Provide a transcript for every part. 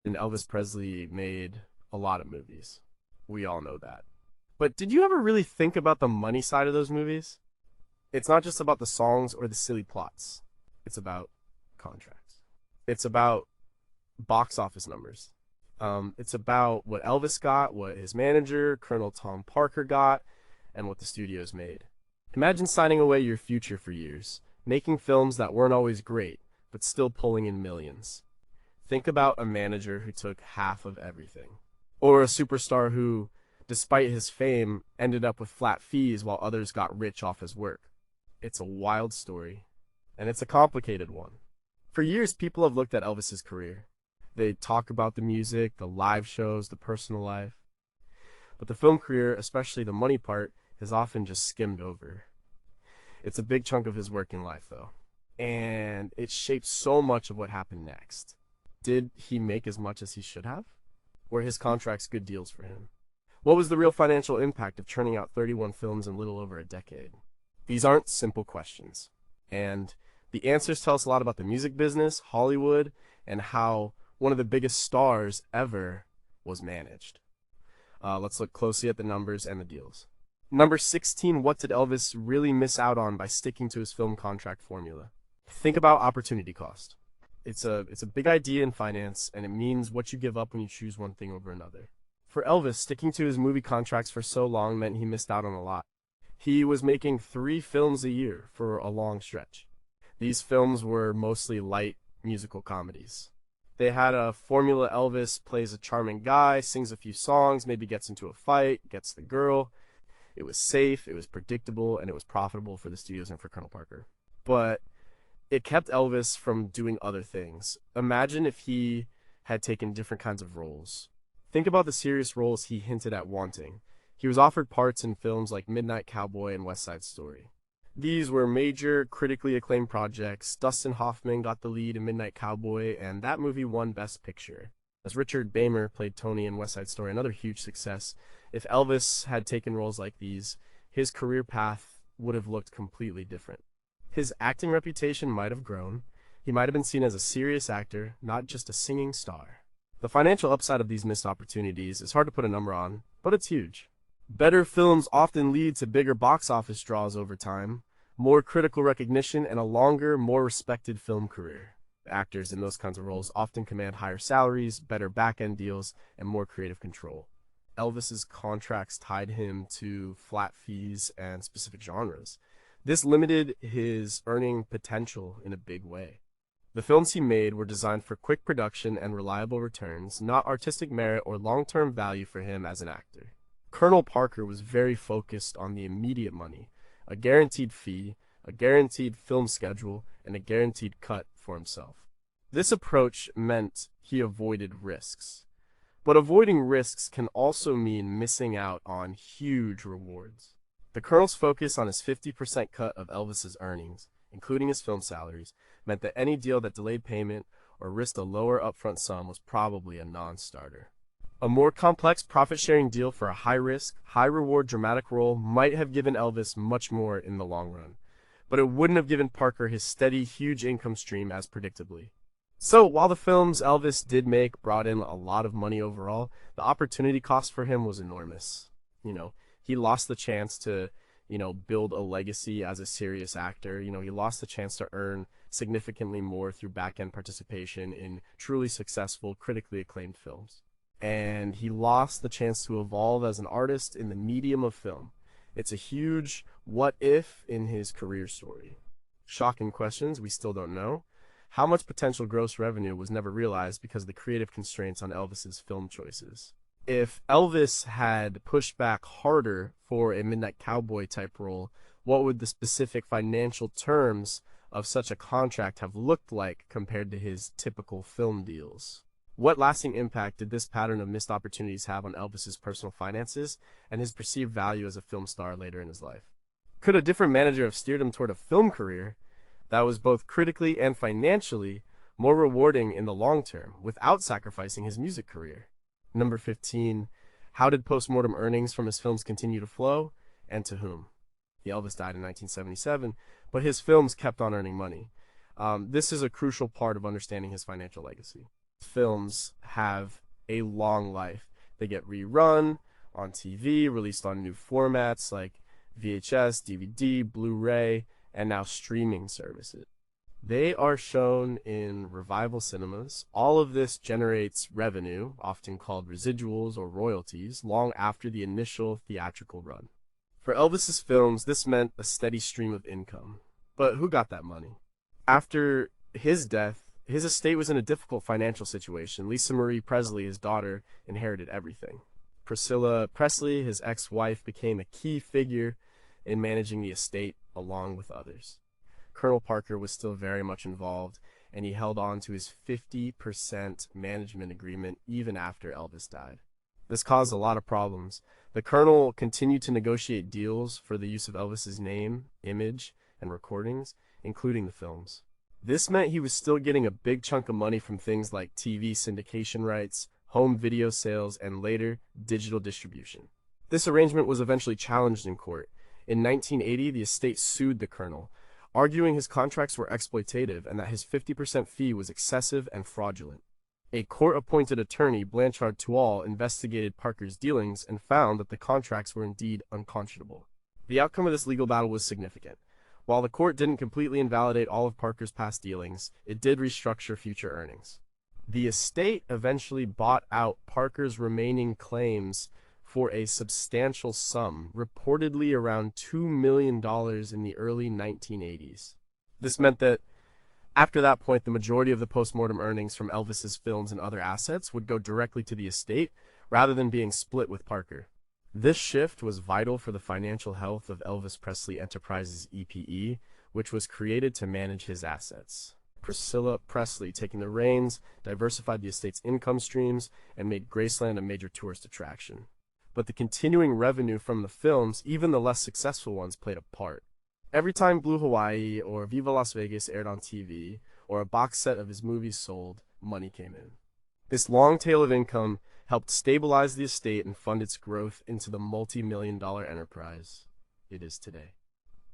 And Elvis Presley made a lot of movies. We all know that. But did you ever really think about the money side of those movies? It's not just about the songs or the silly plots. It's about contracts. It's about box office numbers. It's about what Elvis got, what his manager, Colonel Tom Parker, got, and what the studios made. Imagine signing away your future for years, making films that weren't always great, but still pulling in millions. Think about a manager who took half of everything. Or a superstar who, despite his fame, ended up with flat fees while others got rich off his work. It's a wild story, and it's a complicated one. For years, people have looked at Elvis's career. They talk about the music, the live shows, the personal life. But the film career, especially the money part, is often just skimmed over. It's a big chunk of his working life, though. And it shaped so much of what happened next. Did he make as much as he should have? Were his contracts good deals for him? What was the real financial impact of churning out 31 films in little over a decade? These aren't simple questions. And the answers tell us a lot about the music business, Hollywood, and how one of the biggest stars ever was managed. Let's look closely at the numbers and the deals. Number 16, what did Elvis really miss out on by sticking to his film contract formula? Think about opportunity cost. It's a big idea in finance, and it means what you give up when you choose one thing over another. For Elvis, sticking to his movie contracts for so long meant he missed out on a lot. He was making 3 films a year for a long stretch. These films were mostly light musical comedies. They had a formula. Elvis plays a charming guy, sings a few songs, maybe gets into a fight, gets the girl. It was safe, it was predictable, and it was profitable for the studios and for Colonel Parker. But it kept Elvis from doing other things. Imagine if he had taken different kinds of roles. Think about the serious roles he hinted at wanting. He was offered parts in films like Midnight Cowboy and West Side Story. These were major, critically acclaimed projects. Dustin Hoffman got the lead in Midnight Cowboy, and that movie won Best Picture. As Richard Beymer played Tony in West Side Story, another huge success. If Elvis had taken roles like these, his career path would have looked completely different. His acting reputation might have grown. He might have been seen as a serious actor, not just a singing star. The financial upside of these missed opportunities is hard to put a number on, but it's huge. Better films often lead to bigger box office draws over time, more critical recognition, and a longer, more respected film career. Actors in those kinds of roles often command higher salaries, better back-end deals, and more creative control. Elvis's contracts tied him to flat fees and specific genres. This limited his earning potential in a big way. The films he made were designed for quick production and reliable returns, not artistic merit or long-term value for him as an actor. Colonel Parker was very focused on the immediate money, a guaranteed fee, a guaranteed film schedule, and a guaranteed cut for himself. This approach meant he avoided risks. But avoiding risks can also mean missing out on huge rewards. The Colonel's focus on his 50% cut of Elvis's earnings, including his film salaries, meant that any deal that delayed payment or risked a lower upfront sum was probably a non-starter. A more complex profit-sharing deal for a high-risk, high-reward dramatic role might have given Elvis much more in the long run, but it wouldn't have given Parker his steady, huge income stream as predictably. So, while the films Elvis did make brought in a lot of money overall, the opportunity cost for him was enormous. He lost the chance to, build a legacy as a serious actor. He lost the chance to earn significantly more through back-end participation in truly successful, critically acclaimed films. And he lost the chance to evolve as an artist in the medium of film. It's a huge what if in his career story. Shocking questions, we still don't know. How much potential gross revenue was never realized because of the creative constraints on Elvis's film choices? If Elvis had pushed back harder for a Midnight Cowboy type role, what would the specific financial terms of such a contract have looked like compared to his typical film deals? What lasting impact did this pattern of missed opportunities have on Elvis's personal finances and his perceived value as a film star later in his life? Could a different manager have steered him toward a film career that was both critically and financially more rewarding in the long term without sacrificing his music career? Number 15, how did postmortem earnings from his films continue to flow, and to whom? Elvis died in 1977, but his films kept on earning money. This is a crucial part of understanding his financial legacy. Films have a long life. They get rerun on TV, released on new formats like VHS, DVD, Blu-ray, and now streaming services. They are shown in revival cinemas. All of this generates revenue, often called residuals or royalties, long after the initial theatrical run. For Elvis's films, this meant a steady stream of income. But who got that money? After his death, his estate was in a difficult financial situation. Lisa Marie Presley, his daughter, inherited everything. Priscilla Presley, his ex-wife, became a key figure in managing the estate along with others. Colonel Parker was still very much involved, and he held on to his 50% management agreement even after Elvis died. This caused a lot of problems. The Colonel continued to negotiate deals for the use of Elvis's name, image, and recordings, including the films. This meant he was still getting a big chunk of money from things like TV syndication rights, home video sales, and later, digital distribution. This arrangement was eventually challenged in court. In 1980, the estate sued the Colonel, arguing his contracts were exploitative and that his 50% fee was excessive and fraudulent. A court-appointed attorney, Blanchard Tual, investigated Parker's dealings and found that the contracts were indeed unconscionable. The outcome of this legal battle was significant. While the court didn't completely invalidate all of Parker's past dealings, it did restructure future earnings. The estate eventually bought out Parker's remaining claims for a substantial sum, reportedly around $2 million in the early 1980s. This meant that after that point, the majority of the post-mortem earnings from Elvis's films and other assets would go directly to the estate, rather than being split with Parker. This shift was vital for the financial health of Elvis Presley Enterprises EPE, which was created to manage his assets. Priscilla Presley, taking the reins, diversified the estate's income streams, and made Graceland a major tourist attraction. But the continuing revenue from the films, even the less successful ones, played a part. Every time Blue Hawaii or Viva Las Vegas aired on TV, or a box set of his movies sold, money came in. This long tail of income helped stabilize the estate and fund its growth into the multi-million-dollar enterprise it is today.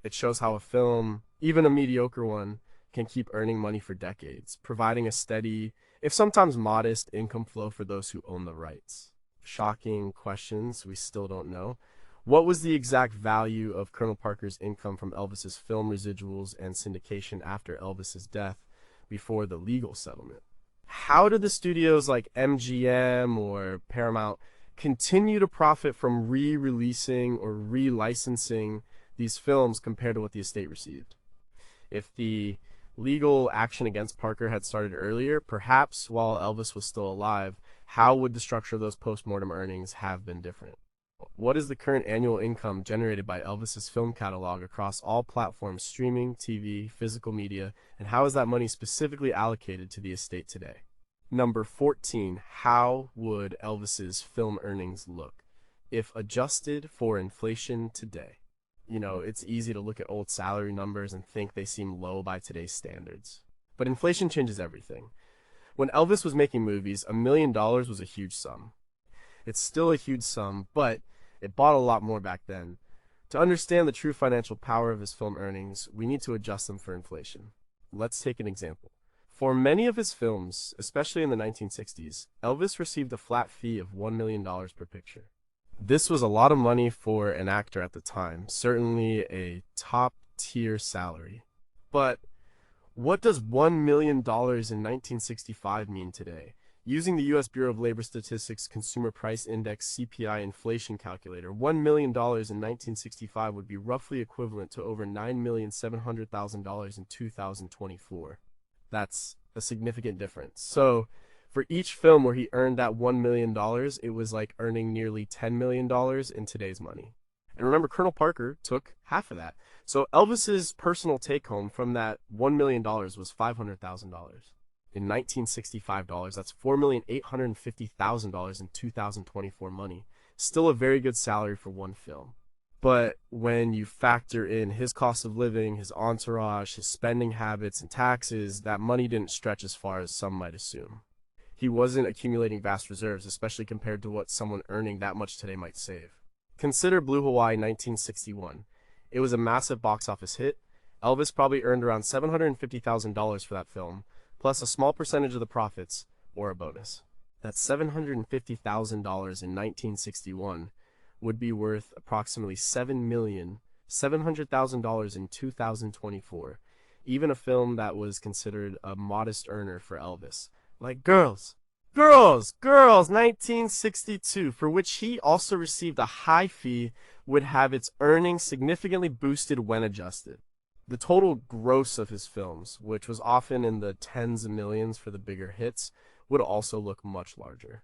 It shows how a film, even a mediocre one, can keep earning money for decades, providing a steady, if sometimes modest, income flow for those who own the rights. Shocking questions we still don't know. What was the exact value of Colonel Parker's income from Elvis's film residuals and syndication after Elvis's death before the legal settlement? How did the studios like MGM or Paramount continue to profit from re-releasing or re-licensing these films compared to what the estate received? If the legal action against Parker had started earlier, perhaps while Elvis was still alive, how would the structure of those post-mortem earnings have been different? What is the current annual income generated by Elvis's film catalog across all platforms, streaming, TV, physical media, and how is that money specifically allocated to the estate today? Number 14, how would Elvis's film earnings look if adjusted for inflation today? You know, it's easy to look at old salary numbers and think they seem low by today's standards. But inflation changes everything. When Elvis was making movies, $1 million was a huge sum. It's still a huge sum, but it bought a lot more back then. To understand the true financial power of his film earnings, we need to adjust them for inflation. Let's take an example. For many of his films, especially in the 1960s, Elvis received a flat fee of $1 million per picture. This was a lot of money for an actor at the time, certainly a top-tier salary. But what does $1 million in 1965 mean today? Using the U.S. Bureau of Labor Statistics Consumer Price Index CPI inflation calculator, $1 million in 1965 would be roughly equivalent to over $9,700,000 in 2024. That's a significant difference. So, for each film where he earned that $1 million, it was like earning nearly $10 million in today's money. And remember, Colonel Parker took half of that. So Elvis's personal take-home from that $1 million was $500,000. In 1965 dollars, that's $4,850,000 in 2024 money. Still a very good salary for one film. But when you factor in his cost of living, his entourage, his spending habits, and taxes, that money didn't stretch as far as some might assume. He wasn't accumulating vast reserves, especially compared to what someone earning that much today might save. Consider Blue Hawaii 1961. It was a massive box office hit. Elvis probably earned around $750,000 for that film, plus a small percentage of the profits, or a bonus. That $750,000 in 1961 would be worth approximately $7,700,000 in 2024, even a film that was considered a modest earner for Elvis. Like Girls, Girls, Girls, 1962, for which he also received a high fee, would have its earnings significantly boosted when adjusted. The total gross of his films, which was often in the tens of millions for the bigger hits, would also look much larger.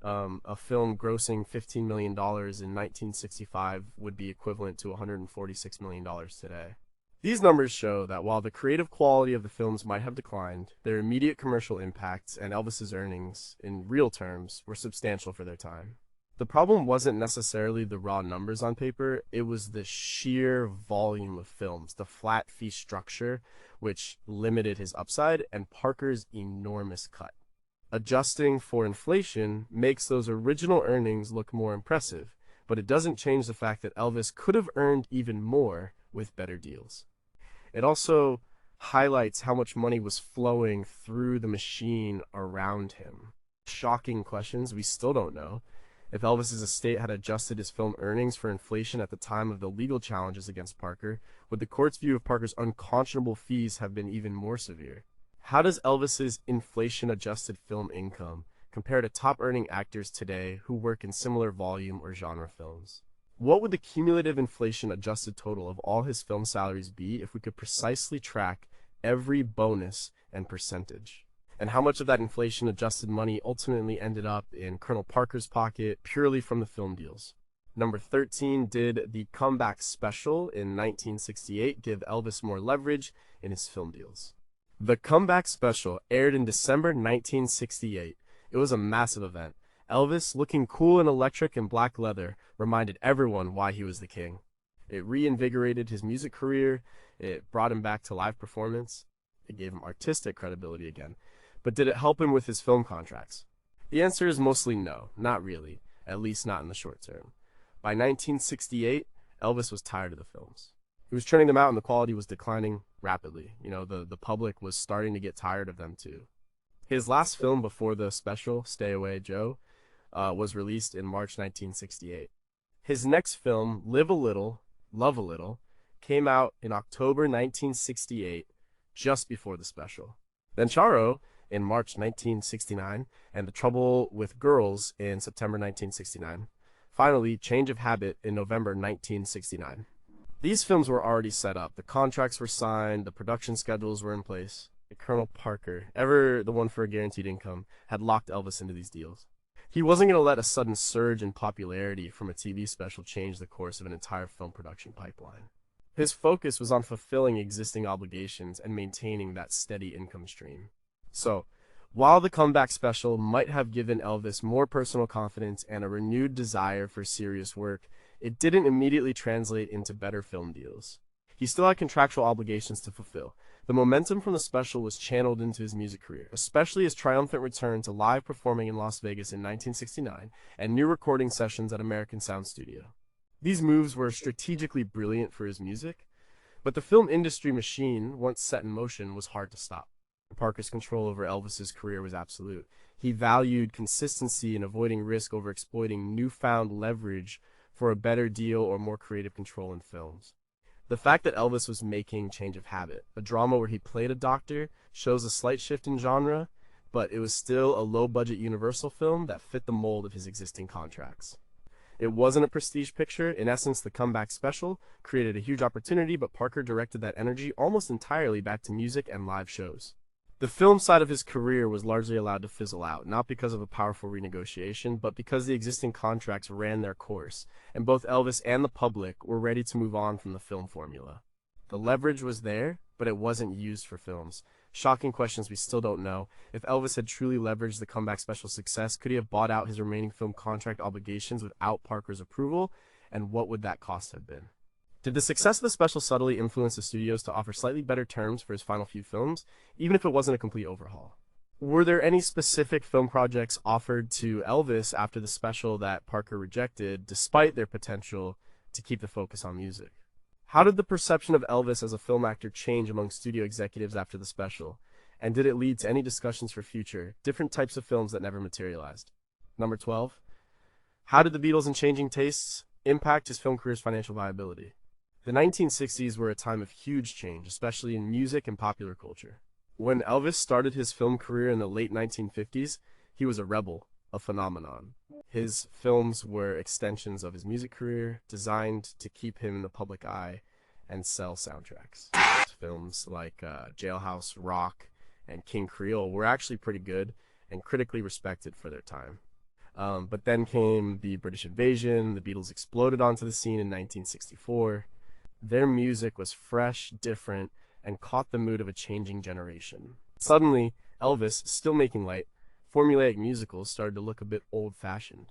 A film grossing $15 million in 1965 would be equivalent to $146 million today. These numbers show that while the creative quality of the films might have declined, their immediate commercial impacts and Elvis's earnings, in real terms, were substantial for their time. The problem wasn't necessarily the raw numbers on paper, it was the sheer volume of films, the flat fee structure, which limited his upside, and Parker's enormous cut. Adjusting for inflation makes those original earnings look more impressive, but it doesn't change the fact that Elvis could have earned even more with better deals. It also highlights how much money was flowing through the machine around him. Shocking questions we still don't know. If Elvis's estate had adjusted his film earnings for inflation at the time of the legal challenges against Parker, would the court's view of Parker's unconscionable fees have been even more severe? How does Elvis's inflation-adjusted film income compare to top-earning actors today who work in similar volume or genre films? What would the cumulative inflation-adjusted total of all his film salaries be if we could precisely track every bonus and percentage? And how much of that inflation-adjusted money ultimately ended up in Colonel Parker's pocket purely from the film deals? Number 13, did the comeback special in 1968 give Elvis more leverage in his film deals? The comeback special aired in December 1968. It was a massive event. Elvis, looking cool in electric and black leather, reminded everyone why he was the king. It reinvigorated his music career, it brought him back to live performance, it gave him artistic credibility again. But did it help him with his film contracts? The answer is mostly no, not really, at least not in the short term. By 1968, Elvis was tired of the films. He was churning them out and the quality was declining rapidly. The public was starting to get tired of them too. His last film before the special, Stay Away, Joe, was released in March 1968. His next film, Live a Little, Love a Little, came out in October 1968, just before the special. Then Charo in March 1969, and The Trouble with Girls in September 1969. Finally, Change of Habit in November 1969. These films were already set up. The contracts were signed, the production schedules were in place. Colonel Parker, ever the one for a guaranteed income, had locked Elvis into these deals. He wasn't going to let a sudden surge in popularity from a TV special change the course of an entire film production pipeline. His focus was on fulfilling existing obligations and maintaining that steady income stream. So, while the comeback special might have given Elvis more personal confidence and a renewed desire for serious work, it didn't immediately translate into better film deals. He still had contractual obligations to fulfill. The momentum from the special was channeled into his music career, especially his triumphant return to live performing in Las Vegas in 1969 and new recording sessions at American Sound Studio. These moves were strategically brilliant for his music, but the film industry machine, once set in motion, was hard to stop. Parker's control over Elvis's career was absolute. He valued consistency and avoiding risk over exploiting newfound leverage for a better deal or more creative control in films. The fact that Elvis was making Change of Habit, a drama where he played a doctor, shows a slight shift in genre, but it was still a low-budget Universal film that fit the mold of his existing contracts. It wasn't a prestige picture. In essence, the comeback special created a huge opportunity, but Parker directed that energy almost entirely back to music and live shows. The film side of his career was largely allowed to fizzle out, not because of a powerful renegotiation, but because the existing contracts ran their course, and both Elvis and the public were ready to move on from the film formula. The leverage was there, but it wasn't used for films. Shocking questions we still don't know. If Elvis had truly leveraged the comeback special's success, could he have bought out his remaining film contract obligations without Parker's approval, and what would that cost have been? Did the success of the special subtly influence the studios to offer slightly better terms for his final few films, even if it wasn't a complete overhaul? Were there any specific film projects offered to Elvis after the special that Parker rejected, despite their potential to keep the focus on music? How did the perception of Elvis as a film actor change among studio executives after the special? And did it lead to any discussions for future, different types of films that never materialized? Number 12. How did the Beatles and changing tastes impact his film career's financial viability? The 1960s were a time of huge change, especially in music and popular culture. When Elvis started his film career in the late 1950s, he was a rebel, a phenomenon. His films were extensions of his music career, designed to keep him in the public eye and sell soundtracks. Films like Jailhouse Rock and King Creole were actually pretty good and critically respected for their time. But then came the British invasion, the Beatles exploded onto the scene in 1964. Their music was fresh, different, and caught the mood of a changing generation. Suddenly, Elvis, still making light, formulaic musicals started to look a bit old-fashioned.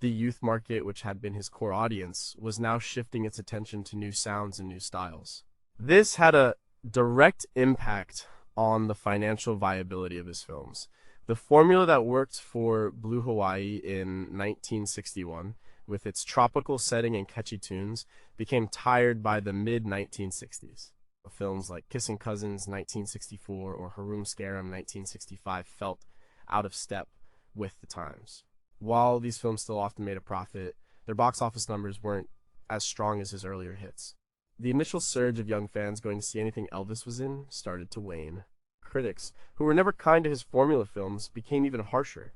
The youth market, which had been his core audience, was now shifting its attention to new sounds and new styles. This had a direct impact on the financial viability of his films. The formula that worked for Blue Hawaii in 1961, with its tropical setting and catchy tunes, became tired by the mid-1960s. Films like Kissing Cousins 1964 or Harum Scarum 1965 felt out of step with the times. While these films still often made a profit, their box office numbers weren't as strong as his earlier hits. The initial surge of young fans going to see anything Elvis was in started to wane. Critics, who were never kind to his formula films, became even harsher.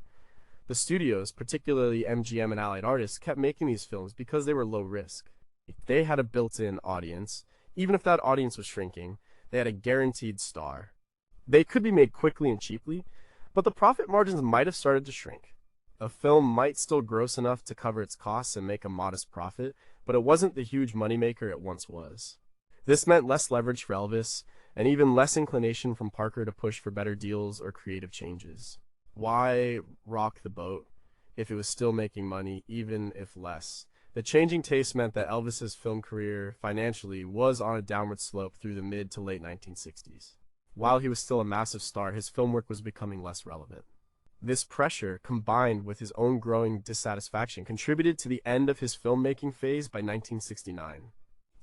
The studios, particularly MGM and Allied Artists, kept making these films because they were low risk. They had a built-in audience. Even if that audience was shrinking, they had a guaranteed star. They could be made quickly and cheaply, but the profit margins might have started to shrink. A film might still gross enough to cover its costs and make a modest profit, but it wasn't the huge moneymaker it once was. This meant less leverage for Elvis, and even less inclination from Parker to push for better deals or creative changes. Why rock the boat if it was still making money, even if less? The changing taste meant that Elvis's film career, financially, was on a downward slope through the mid to late 1960s. While he was still a massive star, his film work was becoming less relevant. This pressure, combined with his own growing dissatisfaction, contributed to the end of his filmmaking phase by 1969.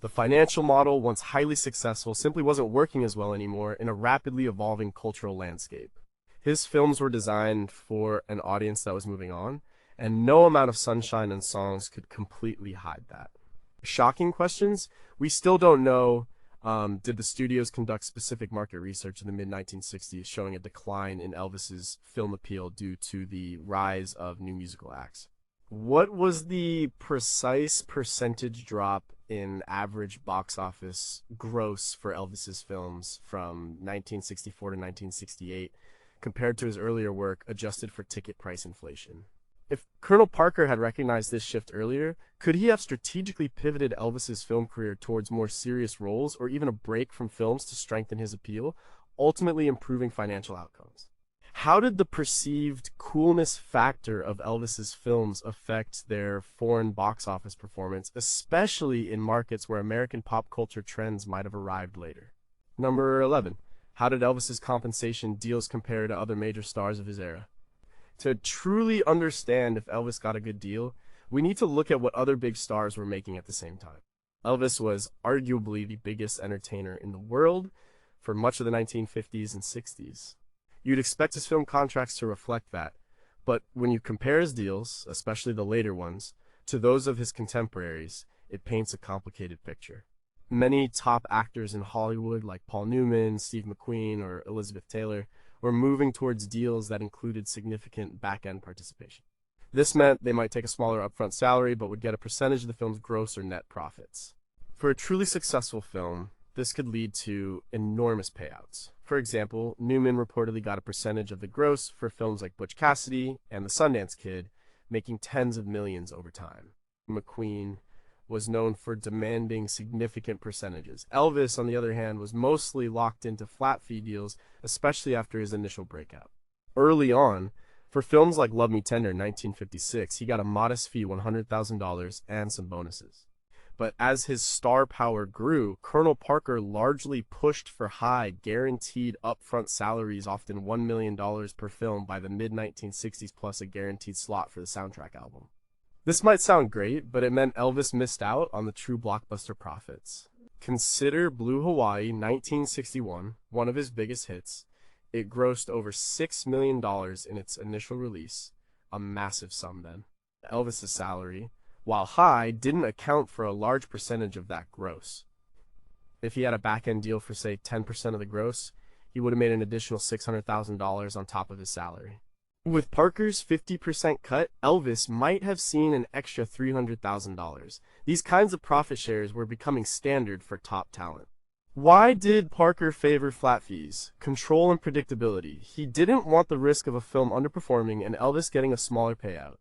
The financial model, once highly successful, simply wasn't working as well anymore in a rapidly evolving cultural landscape. His films were designed for an audience that was moving on, and no amount of sunshine and songs could completely hide that. Shocking questions? We still don't know, did the studios conduct specific market research in the mid-1960s showing a decline in Elvis's film appeal due to the rise of new musical acts? What was the precise percentage drop in average box office gross for Elvis's films from 1964 to 1968 compared to his earlier work adjusted for ticket price inflation? If Colonel Parker had recognized this shift earlier, could he have strategically pivoted Elvis's film career towards more serious roles or even a break from films to strengthen his appeal, ultimately improving financial outcomes? How did the perceived coolness factor of Elvis's films affect their foreign box office performance, especially in markets where American pop culture trends might have arrived later? Number 11. How did Elvis's compensation deals compare to other major stars of his era? To truly understand if Elvis got a good deal, we need to look at what other big stars were making at the same time. Elvis was arguably the biggest entertainer in the world for much of the 1950s and 60s. You'd expect his film contracts to reflect that, but when you compare his deals, especially the later ones, to those of his contemporaries, it paints a complicated picture. Many top actors in Hollywood, like Paul Newman, Steve McQueen, or Elizabeth Taylor, were moving towards deals that included significant back-end participation. This meant they might take a smaller upfront salary, but would get a percentage of the film's gross or net profits. For a truly successful film, this could lead to enormous payouts. For example, Newman reportedly got a percentage of the gross for films like Butch Cassidy and The Sundance Kid, making tens of millions over time. McQueen was known for demanding significant percentages. Elvis, on the other hand, was mostly locked into flat fee deals, especially after his initial breakout. Early on, for films like Love Me Tender 1956, he got a modest fee, $100,000, and some bonuses. But as his star power grew, Colonel Parker largely pushed for high, guaranteed upfront salaries, often $1 million per film by the mid-1960s, plus a guaranteed slot for the soundtrack album. This might sound great, but it meant Elvis missed out on the true blockbuster profits. Consider Blue Hawaii 1961, one of his biggest hits. It grossed over $6 million in its initial release, a massive sum then. Elvis's salary, while high, didn't account for a large percentage of that gross. If he had a back-end deal for, say, 10% of the gross, he would have made an additional $600,000 on top of his salary. With Parker's 50% cut, Elvis might have seen an extra $300,000. These kinds of profit shares were becoming standard for top talent. Why did Parker favor flat fees? Control and predictability. He didn't want the risk of a film underperforming and Elvis getting a smaller payout.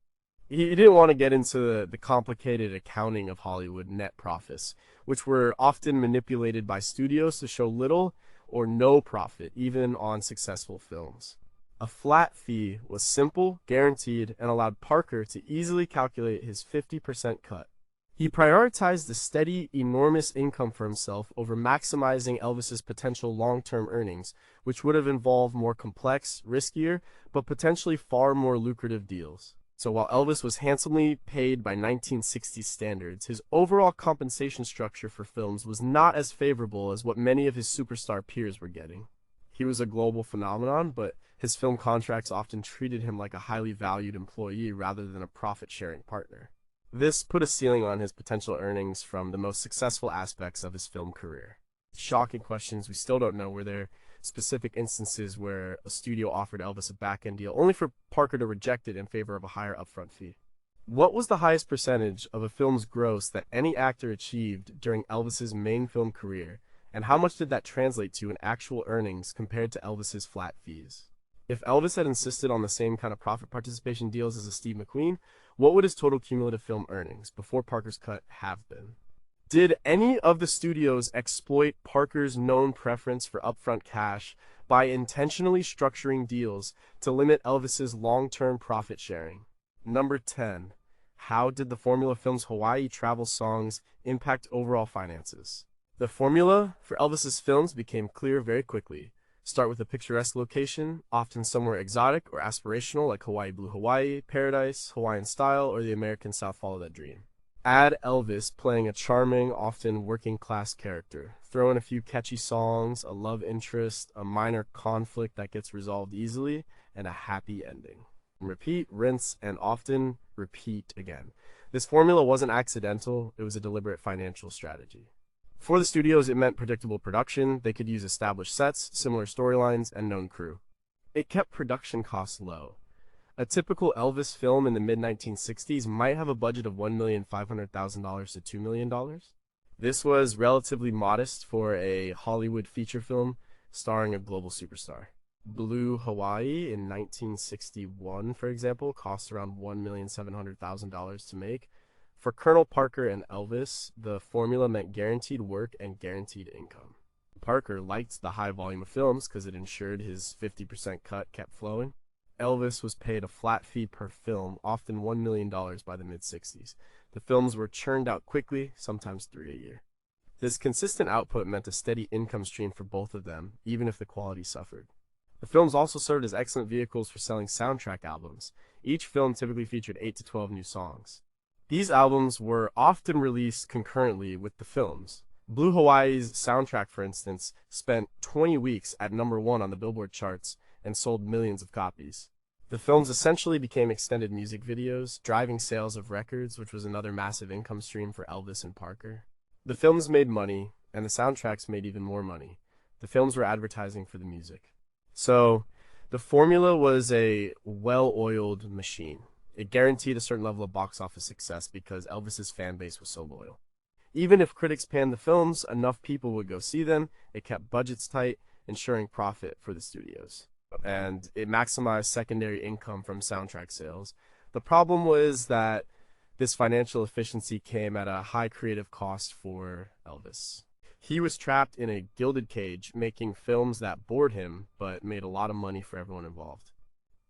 He didn't want to get into the complicated accounting of Hollywood net profits, which were often manipulated by studios to show little or no profit, even on successful films. A flat fee was simple, guaranteed, and allowed Parker to easily calculate his 50% cut. He prioritized the steady, enormous income for himself over maximizing Elvis's potential long-term earnings, which would have involved more complex, riskier, but potentially far more lucrative deals. So while Elvis was handsomely paid by 1960s standards, his overall compensation structure for films was not as favorable as what many of his superstar peers were getting. He was a global phenomenon, but his film contracts often treated him like a highly valued employee rather than a profit-sharing partner. This put a ceiling on his potential earnings from the most successful aspects of his film career. Shocking questions, we still don't know. Were there specific instances where a studio offered Elvis a back-end deal only for Parker to reject it in favor of a higher upfront fee? What was the highest percentage of a film's gross that any actor achieved during Elvis's main film career, and how much did that translate to in actual earnings compared to Elvis's flat fees? If Elvis had insisted on the same kind of profit participation deals as a Steve McQueen, what would his total cumulative film earnings before Parker's cut have been? Did any of the studios exploit Parker's known preference for upfront cash by intentionally structuring deals to limit Elvis's long-term profit sharing? Number 10. How did the formula film's Hawaii travel songs impact overall finances? The formula for Elvis's films became clear very quickly. Start with a picturesque location, often somewhere exotic or aspirational like Hawaii Blue Hawaii, Paradise, Hawaiian Style, or the American South Follow That Dream. Add Elvis playing a charming, often working-class character. Throw in a few catchy songs, a love interest, a minor conflict that gets resolved easily, and a happy ending. Repeat, rinse, and often repeat again. This formula wasn't accidental, it was a deliberate financial strategy. For the studios, it meant predictable production. They could use established sets, similar storylines, and known crew. It kept production costs low. A typical Elvis film in the mid-1960s might have a budget of $1,500,000 to $2 million. This was relatively modest for a Hollywood feature film starring a global superstar. Blue Hawaii in 1961, for example, cost around $1,700,000 to make. For Colonel Parker and Elvis, the formula meant guaranteed work and guaranteed income. Parker liked the high volume of films because it ensured his 50% cut kept flowing. Elvis was paid a flat fee per film, often $1 million by the mid-60s. The films were churned out quickly, sometimes 3 a year. This consistent output meant a steady income stream for both of them, even if the quality suffered. The films also served as excellent vehicles for selling soundtrack albums. Each film typically featured 8 to 12 new songs. These albums were often released concurrently with the films. Blue Hawaii's soundtrack, for instance, spent 20 weeks at #1 on the Billboard charts and sold millions of copies. The films essentially became extended music videos, driving sales of records, which was another massive income stream for Elvis and Parker. The films made money, and the soundtracks made even more money. The films were advertising for the music. So, the formula was a well-oiled machine. It guaranteed a certain level of box office success because Elvis's fan base was so loyal. Even if critics panned the films, enough people would go see them. It kept budgets tight, ensuring profit for the studios. And it maximized secondary income from soundtrack sales. The problem was that this financial efficiency came at a high creative cost for Elvis. He was trapped in a gilded cage, making films that bored him, but made a lot of money for everyone involved.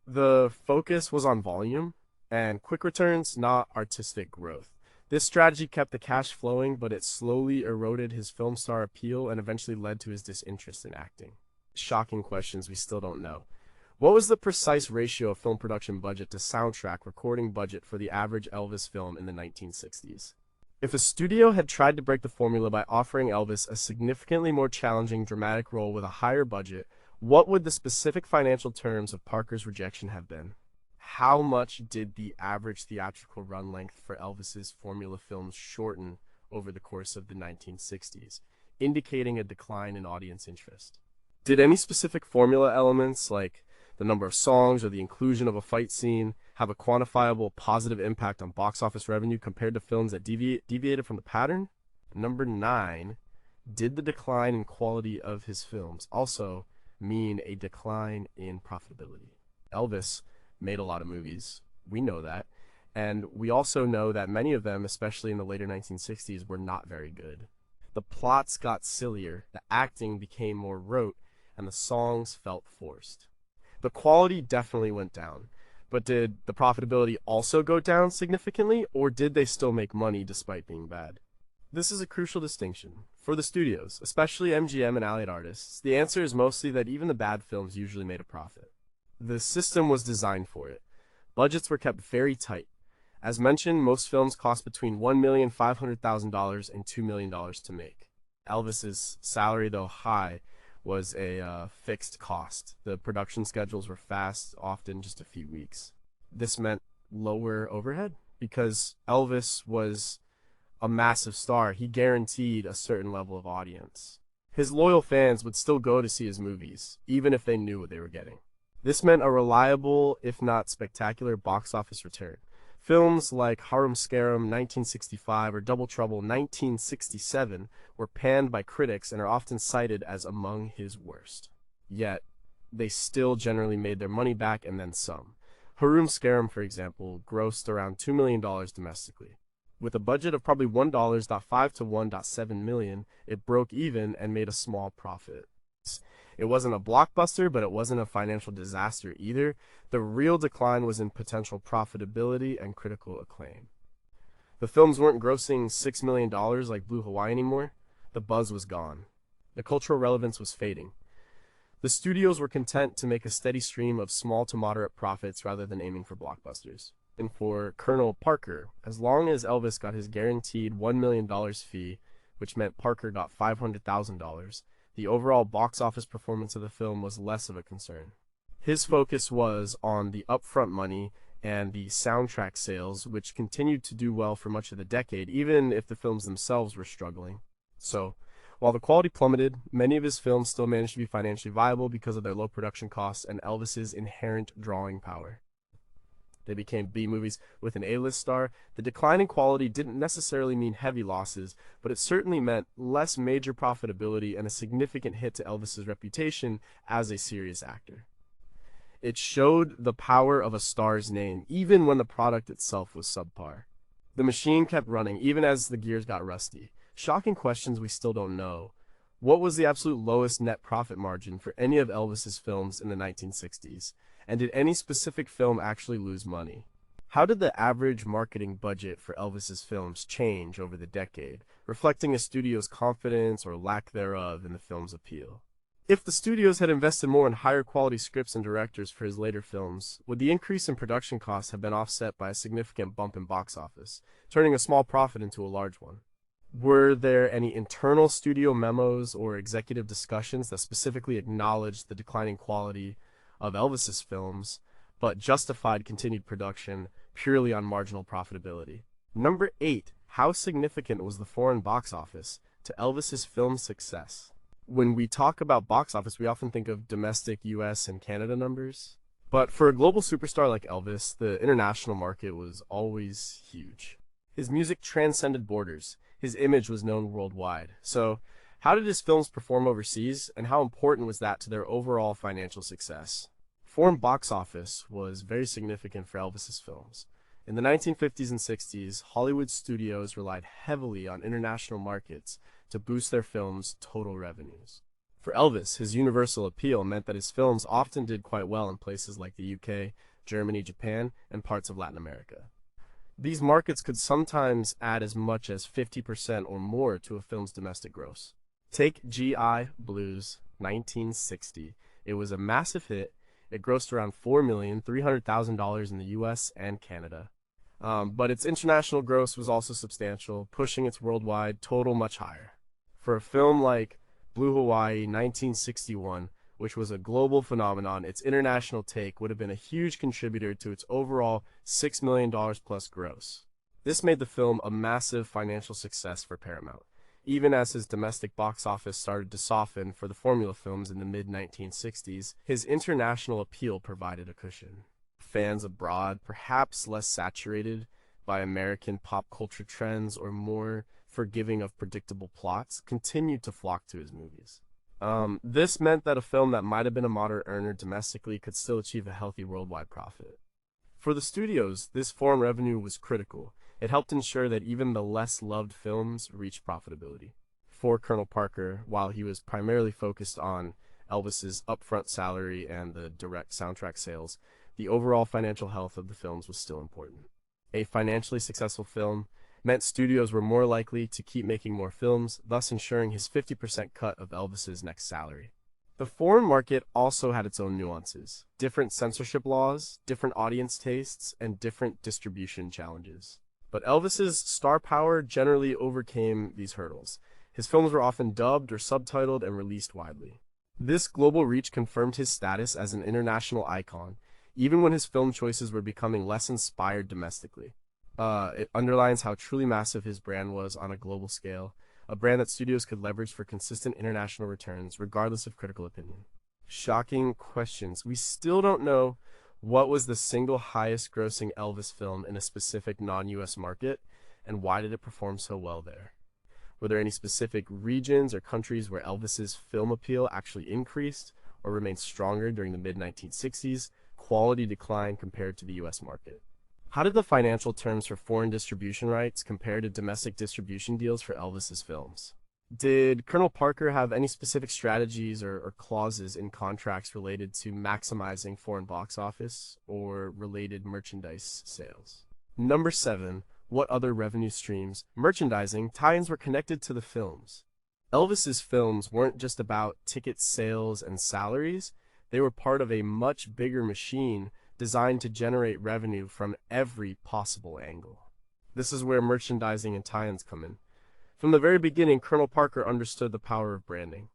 The focus was on volume and quick returns, not artistic growth. This strategy kept the cash flowing, but it slowly eroded his film star appeal and eventually led to his disinterest in acting. Shocking questions, we still don't know. What was the precise ratio of film production budget to soundtrack recording budget for the average Elvis film in the 1960s? If a studio had tried to break the formula by offering Elvis a significantly more challenging dramatic role with a higher budget, What would the specific financial terms of Parker's rejection have been? How much did the average theatrical run length for Elvis's formula films shorten over the course of the 1960s, indicating a decline in audience interest? Did any specific formula elements, like the number of songs or the inclusion of a fight scene, have a quantifiable positive impact on box office revenue compared to films that deviated from the pattern? Number 9, did the decline in quality of his films also mean a decline in profitability? Elvis made a lot of movies. We know that. And we also know that many of them, especially in the later 1960s, were not very good. The plots got sillier, the acting became more rote, and the songs felt forced. The quality definitely went down, but did the profitability also go down significantly, or did they still make money despite being bad? This is a crucial distinction. For the studios, especially MGM and Allied Artists, the answer is mostly that even the bad films usually made a profit. The system was designed for it. Budgets were kept very tight. As mentioned, most films cost between $1,500,000 and $2 million to make. Elvis's salary, though high, was a fixed cost. The production schedules were fast, often just a few weeks. This meant lower overhead because Elvis was a massive star. He guaranteed a certain level of audience. His loyal fans would still go to see his movies, even if they knew what they were getting. This meant a reliable, if not spectacular, box office return. Films like Harum Scarum 1965 or Double Trouble 1967 were panned by critics and are often cited as among his worst. Yet, they still generally made their money back and then some. Harum Scarum, for example, grossed around $2 million domestically. With a budget of probably $1.5 to $1.7 million, it broke even and made a small profit. It wasn't a blockbuster, but it wasn't a financial disaster either. The real decline was in potential profitability and critical acclaim. The films weren't grossing $6 million like Blue Hawaii anymore. The buzz was gone. The cultural relevance was fading. The studios were content to make a steady stream of small to moderate profits rather than aiming for blockbusters. And for Colonel Parker, as long as Elvis got his guaranteed $1 million fee, which meant Parker got $500,000, the overall box office performance of the film was less of a concern. His focus was on the upfront money and the soundtrack sales, which continued to do well for much of the decade, even if the films themselves were struggling. So, while the quality plummeted, many of his films still managed to be financially viable because of their low production costs and Elvis's inherent drawing power. They became B movies with an A-list star. The decline in quality didn't necessarily mean heavy losses, but it certainly meant less major profitability and a significant hit to Elvis's reputation as a serious actor. It showed the power of a star's name, even when the product itself was subpar. The machine kept running, even as the gears got rusty. Shocking questions we still don't know. What was the absolute lowest net profit margin for any of Elvis's films in the 1960s? And did any specific film actually lose money? How did the average marketing budget for Elvis's films change over the decade, reflecting a studio's confidence or lack thereof in the film's appeal? If the studios had invested more in higher quality scripts and directors for his later films, would the increase in production costs have been offset by a significant bump in box office, turning a small profit into a large one? Were there any internal studio memos or executive discussions that specifically acknowledged the declining quality of Elvis's films, but justified continued production purely on marginal profitability? Number 8. How significant was the foreign box office to Elvis's film success? When we talk about box office, we often think of domestic US and Canada numbers. But for a global superstar like Elvis, the international market was always huge. His music transcended borders. His image was known worldwide. So, how did his films perform overseas, and how important was that to their overall financial success? Foreign box office was very significant for Elvis's films. In the 1950s and 60s, Hollywood studios relied heavily on international markets to boost their films' total revenues. For Elvis, his universal appeal meant that his films often did quite well in places like the UK, Germany, Japan, and parts of Latin America. These markets could sometimes add as much as 50% or more to a film's domestic gross. Take G.I. Blues 1960. It was a massive hit. It grossed around $4,300,000 in the US and Canada. But its international gross was also substantial, pushing its worldwide total much higher. For a film like Blue Hawaii 1961, which was a global phenomenon, its international take would have been a huge contributor to its overall $6 million plus gross. This made the film a massive financial success for Paramount, even as his domestic box office started to soften for the formula films in the mid-1960s. His international appeal provided a cushion. Fans abroad, perhaps less saturated by American pop culture trends or more forgiving of predictable plots, continued to flock to his movies. This meant that a film that might have been a moderate earner domestically could still achieve a healthy worldwide profit. For the studios, this foreign revenue was critical. It helped ensure that even the less loved films reached profitability. For Colonel Parker, while he was primarily focused on Elvis's upfront salary and the direct soundtrack sales, the overall financial health of the films was still important. A financially successful film meant studios were more likely to keep making more films, thus ensuring his 50% cut of Elvis's next salary. The foreign market also had its own nuances, different censorship laws, different audience tastes, and different distribution challenges. But Elvis's star power generally overcame these hurdles. His films were often dubbed or subtitled and released widely. This global reach confirmed his status as an international icon, even when his film choices were becoming less inspired domestically. It underlines how truly massive his brand was on a global scale, a brand that studios could leverage for consistent international returns, regardless of critical opinion. Shocking questions. We still don't know what was the single highest grossing Elvis film in a specific non-US market, and why did it perform so well there? Were there any specific regions or countries where Elvis's film appeal actually increased or remained stronger during the mid-1960s? Quality decline compared to the US market. How did the financial terms for foreign distribution rights compare to domestic distribution deals for Elvis's films? Did Colonel Parker have any specific strategies or clauses in contracts related to maximizing foreign box office or related merchandise sales? Number 7. What other revenue streams, merchandising, tie-ins were connected to the films? Elvis's films weren't just about ticket sales and salaries. They were part of a much bigger machine designed to generate revenue from every possible angle. This is where merchandising and tie-ins come in. From the very beginning, Colonel Parker understood the power of branding.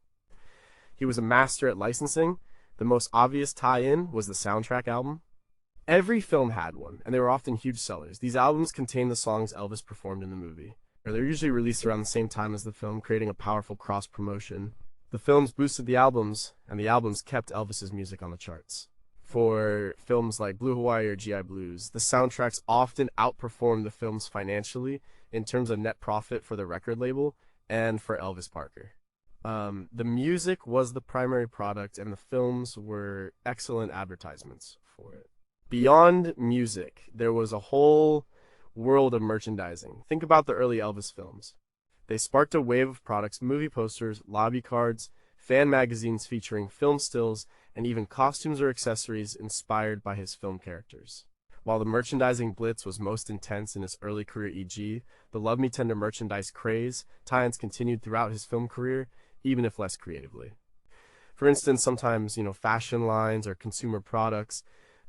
He was a master at licensing. The most obvious tie-in was the soundtrack album. Every film had one, and they were often huge sellers. These albums contained the songs Elvis performed in the movie. They're usually released around the same time as the film, creating a powerful cross-promotion. The films boosted the albums, and the albums kept Elvis's music on the charts. For films like Blue Hawaii or GI Blues, the soundtracks often outperformed the films financially in terms of net profit for the record label and for Elvis Parker. The music was the primary product, and the films were excellent advertisements for it. Beyond music, there was a whole world of merchandising. Think about the early Elvis films. They sparked a wave of products, movie posters, lobby cards, fan magazines featuring film stills, and even costumes or accessories inspired by his film characters. While the merchandising blitz was most intense in his early career, e.g., the Love Me Tender merchandise craze, tie-ins continued throughout his film career, even if less creatively. For instance, sometimes, fashion lines or consumer products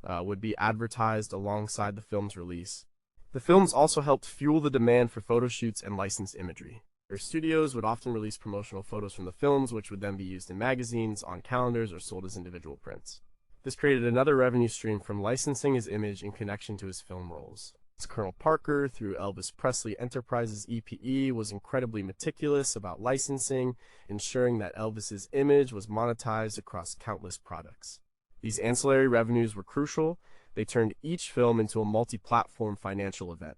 would be advertised alongside the film's release. The films also helped fuel the demand for photo shoots and licensed imagery. Their studios would often release promotional photos from the films, which would then be used in magazines, on calendars, or sold as individual prints. This created another revenue stream from licensing his image in connection to his film roles. Colonel Parker, through Elvis Presley Enterprises EPE, was incredibly meticulous about licensing, ensuring that Elvis's image was monetized across countless products. These ancillary revenues were crucial. They turned each film into a multi-platform financial event.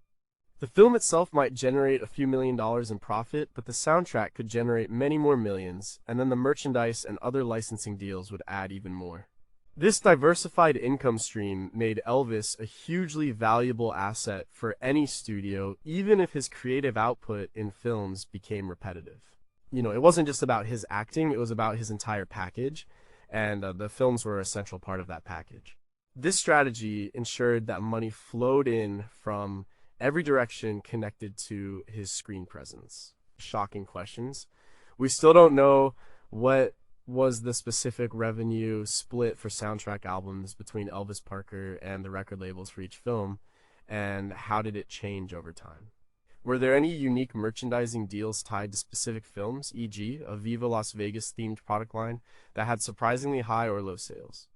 The film itself might generate a few $1,000,000 in profit, but the soundtrack could generate many more millions, and then the merchandise and other licensing deals would add even more. This diversified income stream made Elvis a hugely valuable asset for any studio, even if his creative output in films became repetitive. It wasn't just about his acting, it was about his entire package, and the films were a central part of that package. This strategy ensured that money flowed in from every direction connected to his screen presence. Shocking questions. We still don't know what was the specific revenue split for soundtrack albums between Elvis Parker and the record labels for each film, and how did it change over time. Were there any unique merchandising deals tied to specific films, e.g., a Viva Las Vegas themed product line that had surprisingly high or low sales?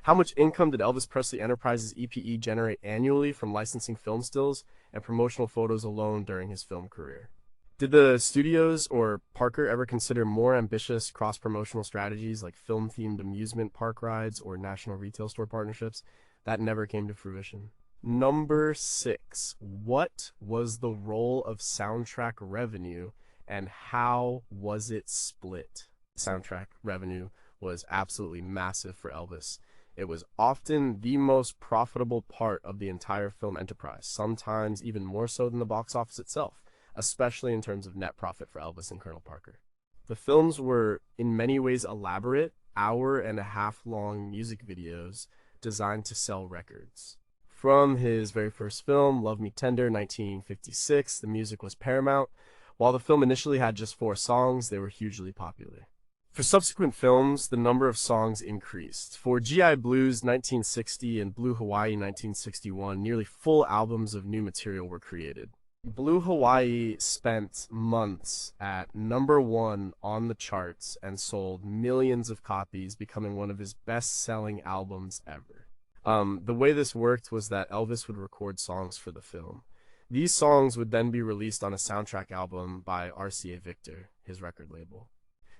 How much income did Elvis Presley Enterprises EPE generate annually from licensing film stills and promotional photos alone during his film career? Did the studios or Parker ever consider more ambitious cross-promotional strategies like film-themed amusement park rides or national retail store partnerships? That never came to fruition. Number 6. What was the role of soundtrack revenue and how was it split? Soundtrack revenue was absolutely massive for Elvis. It was often the most profitable part of the entire film enterprise, sometimes even more so than the box office itself, especially in terms of net profit for Elvis and Colonel Parker. The films were in many ways elaborate, hour-and-a-half-long music videos designed to sell records. From his very first film, Love Me Tender, 1956, the music was paramount. While the film initially had just 4 songs, they were hugely popular. For subsequent films, the number of songs increased. For GI Blues 1960 and Blue Hawaii 1961, nearly full albums of new material were created. Blue Hawaii spent months at #1 on the charts and sold millions of copies, becoming one of his best-selling albums ever. The way this worked was that Elvis would record songs for the film. These songs would then be released on a soundtrack album by RCA Victor, his record label.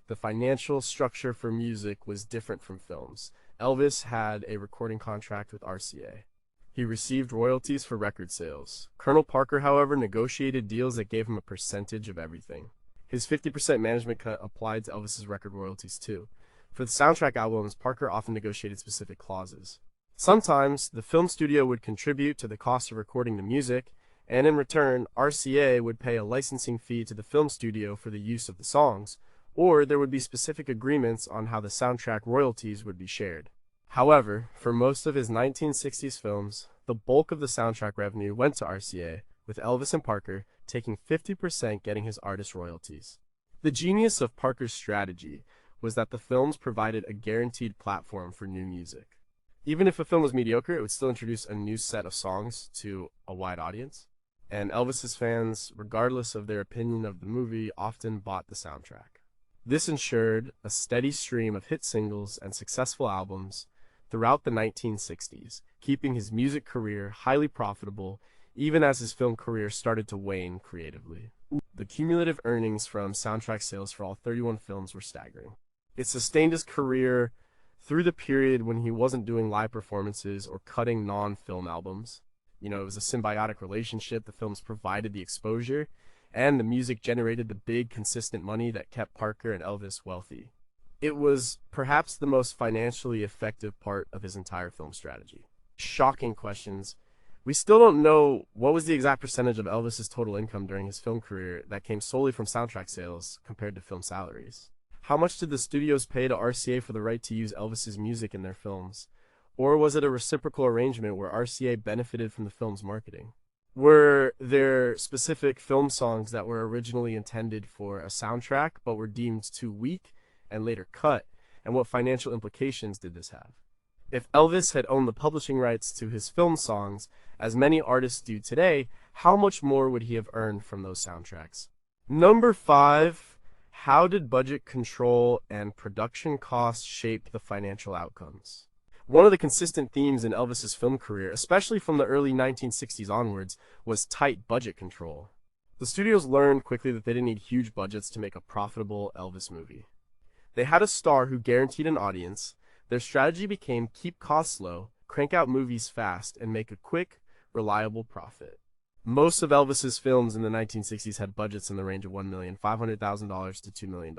The financial structure for music was different from films. Elvis had a recording contract with RCA. He received royalties for record sales. Colonel Parker, however, negotiated deals that gave him a percentage of everything. His 50% management cut applied to Elvis's record royalties too. For the soundtrack albums, Parker often negotiated specific clauses. Sometimes, the film studio would contribute to the cost of recording the music, and in return, RCA would pay a licensing fee to the film studio for the use of the songs, or there would be specific agreements on how the soundtrack royalties would be shared. However, for most of his 1960s films, the bulk of the soundtrack revenue went to RCA, with Elvis and Parker taking 50% getting his artist royalties. The genius of Parker's strategy was that the films provided a guaranteed platform for new music. Even if a film was mediocre, it would still introduce a new set of songs to a wide audience. And Elvis's fans, regardless of their opinion of the movie, often bought the soundtrack. This ensured a steady stream of hit singles and successful albums throughout the 1960s, keeping his music career highly profitable even as his film career started to wane creatively. The cumulative earnings from soundtrack sales for all 31 films were staggering. It sustained his career through the period when he wasn't doing live performances or cutting non-film albums. It was a symbiotic relationship. The films provided the exposure, and the music generated the big, consistent money that kept Parker and Elvis wealthy. It was perhaps the most financially effective part of his entire film strategy. Shocking questions. We still don't know what was the exact percentage of Elvis's total income during his film career that came solely from soundtrack sales compared to film salaries. How much did the studios pay to RCA for the right to use Elvis's music in their films? Or was it a reciprocal arrangement where RCA benefited from the film's marketing? Were there specific film songs that were originally intended for a soundtrack but were deemed too weak and later cut? And what financial implications did this have? If Elvis had owned the publishing rights to his film songs, as many artists do today, how much more would he have earned from those soundtracks? Number 5. How did budget control and production costs shape the financial outcomes? One of the consistent themes in Elvis's film career, especially from the early 1960s onwards, was tight budget control. The studios learned quickly that they didn't need huge budgets to make a profitable Elvis movie. They had a star who guaranteed an audience. Their strategy became keep costs low, crank out movies fast, and make a quick, reliable profit. Most of Elvis's films in the 1960s had budgets in the range of $1,500,000 to $2 million.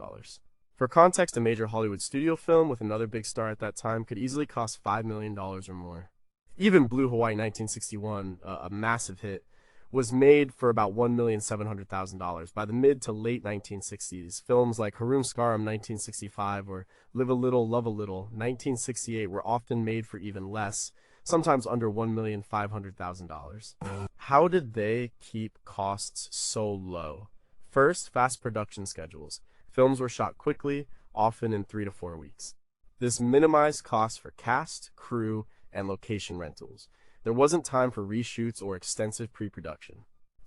For context, a major Hollywood studio film with another big star at that time could easily cost $5 million or more. Even Blue Hawaii 1961, a massive hit, was made for about $1,700,000. By the mid to late 1960s, films like Harum Skarum 1965 or Live a Little, Love a Little 1968 were often made for even less, sometimes under $1,500,000. How did they keep costs so low? First, fast production schedules. Films were shot quickly, often in 3 to 4 weeks. This minimized costs for cast, crew, and location rentals. There wasn't time for reshoots or extensive pre-production.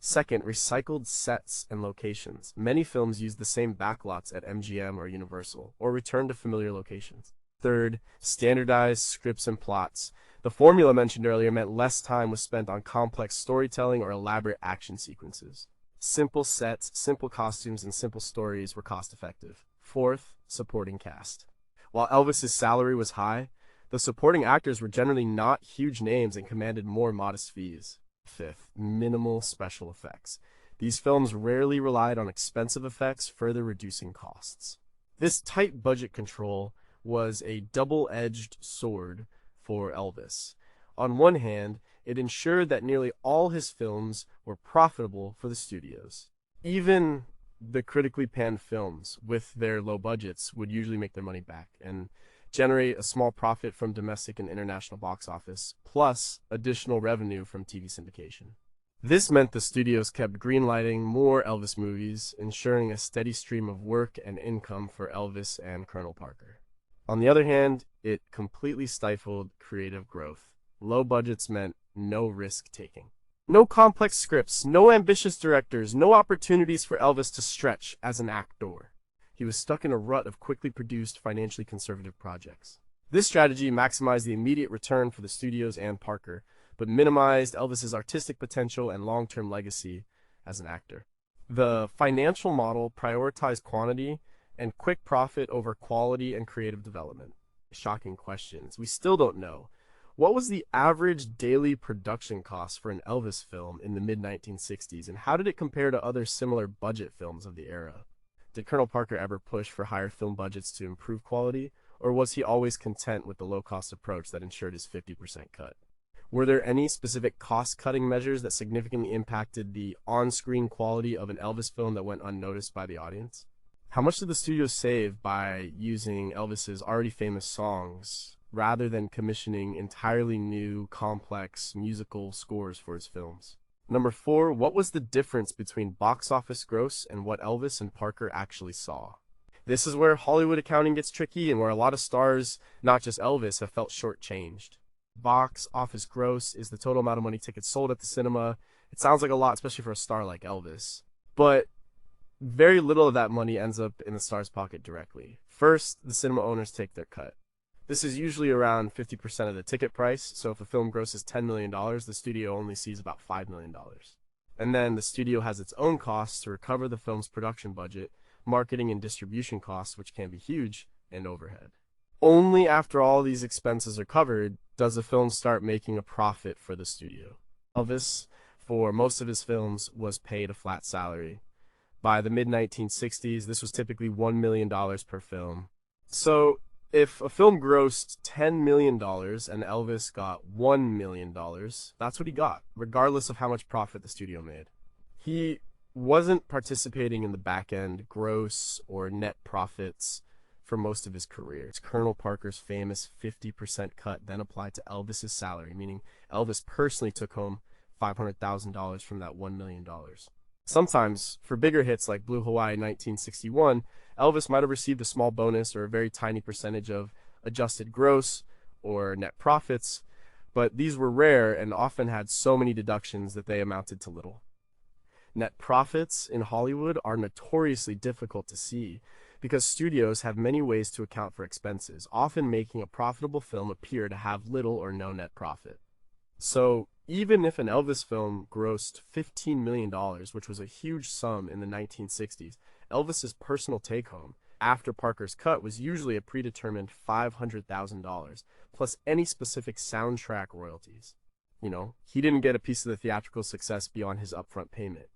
Second, recycled sets and locations. Many films use the same backlots at MGM or Universal, or return to familiar locations. Third, standardized scripts and plots. The formula mentioned earlier meant less time was spent on complex storytelling or elaborate action sequences. Simple sets, simple costumes, and simple stories were cost-effective. Fourth, supporting cast. While Elvis's salary was high, the supporting actors were generally not huge names and commanded more modest fees. Fifth, minimal special effects. These films rarely relied on expensive effects, further reducing costs. This tight budget control was a double-edged sword for Elvis. On one hand, it ensured that nearly all his films were profitable for the studios. Even the critically panned films, with their low budgets, would usually make their money back and generate a small profit from domestic and international box office, plus additional revenue from TV syndication. This meant the studios kept greenlighting more Elvis movies, ensuring a steady stream of work and income for Elvis and Colonel Parker. On the other hand, it completely stifled creative growth. Low budgets meant no risk-taking. No complex scripts, no ambitious directors, no opportunities for Elvis to stretch as an actor. He was stuck in a rut of quickly produced, financially conservative projects. This strategy maximized the immediate return for the studios and Parker, but minimized Elvis's artistic potential and long-term legacy as an actor. The financial model prioritized quantity and quick profit over quality and creative development. Shocking questions. We still don't know. What was the average daily production cost for an Elvis film in the mid-1960s, and how did it compare to other similar budget films of the era? Did Colonel Parker ever push for higher film budgets to improve quality, or was he always content with the low-cost approach that ensured his 50% cut? Were there any specific cost-cutting measures that significantly impacted the on-screen quality of an Elvis film that went unnoticed by the audience? How much did the studio save by using Elvis's already famous songs rather than commissioning entirely new, complex musical scores for his films? Number 4, what was the difference between box office gross and what Elvis and Parker actually saw? This is where Hollywood accounting gets tricky and where a lot of stars, not just Elvis, have felt shortchanged. Box office gross is the total amount of money tickets sold at the cinema. It sounds like a lot, especially for a star like Elvis. But very little of that money ends up in the star's pocket directly. First, the cinema owners take their cut. This is usually around 50% of the ticket price, so if a film grosses $10 million, the studio only sees about $5 million. And then the studio has its own costs to recover the film's production budget, marketing and distribution costs, which can be huge, and overhead. Only after all these expenses are covered does a film start making a profit for the studio. Elvis, for most of his films, was paid a flat salary. By the mid-1960s, this was typically $1 million per film. So, if a film grossed $10 million and Elvis got $1 million, that's what he got, regardless of how much profit the studio made. He wasn't participating in the back-end gross or net profits for most of his career. It's Colonel Parker's famous 50% cut then applied to Elvis's salary, meaning Elvis personally took home $500,000 from that $1 million. Sometimes, for bigger hits like Blue Hawaii 1961, Elvis might have received a small bonus or a very tiny percentage of adjusted gross or net profits, but these were rare and often had so many deductions that they amounted to little. Net profits in Hollywood are notoriously difficult to see because studios have many ways to account for expenses, often making a profitable film appear to have little or no net profit. So, even if an Elvis film grossed $15 million, which was a huge sum in the 1960s, Elvis's personal take-home, after Parker's cut, was usually a predetermined $500,000, plus any specific soundtrack royalties. He didn't get a piece of the theatrical success beyond his upfront payment.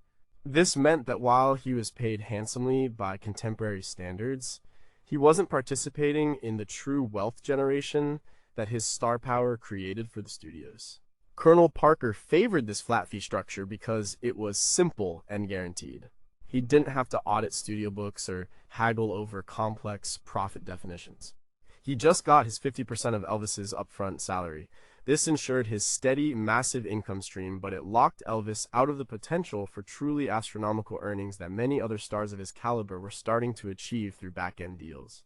This meant that while he was paid handsomely by contemporary standards, he wasn't participating in the true wealth generation that his star power created for the studios. Colonel Parker favored this flat fee structure because it was simple and guaranteed. He didn't have to audit studio books or haggle over complex profit definitions. He just got his 50% of Elvis's upfront salary. This ensured his steady, massive income stream, but it locked Elvis out of the potential for truly astronomical earnings that many other stars of his caliber were starting to achieve through back-end deals.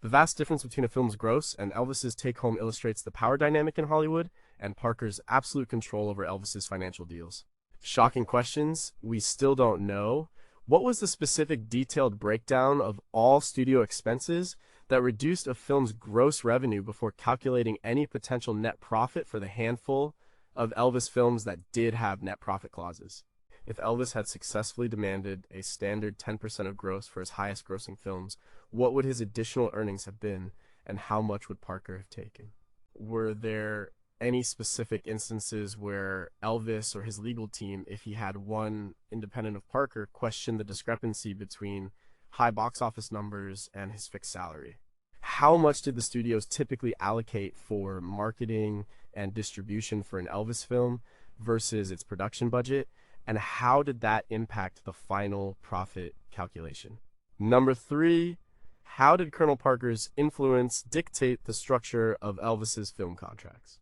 The vast difference between a film's gross and Elvis's take-home illustrates the power dynamic in Hollywood and Parker's absolute control over Elvis's financial deals. Shocking questions. We still don't know. What was the specific detailed breakdown of all studio expenses that reduced a film's gross revenue before calculating any potential net profit for the handful of Elvis films that did have net profit clauses? If Elvis had successfully demanded a standard 10% of gross for his highest grossing films, what would his additional earnings have been, and how much would Parker have taken? Were there any specific instances where Elvis or his legal team, if he had one independent of Parker, questioned the discrepancy between high box office numbers and his fixed salary? How much did the studios typically allocate for marketing and distribution for an Elvis film versus its production budget? And how did that impact the final profit calculation? Number 3, how did Colonel Parker's influence dictate the structure of Elvis's film contracts?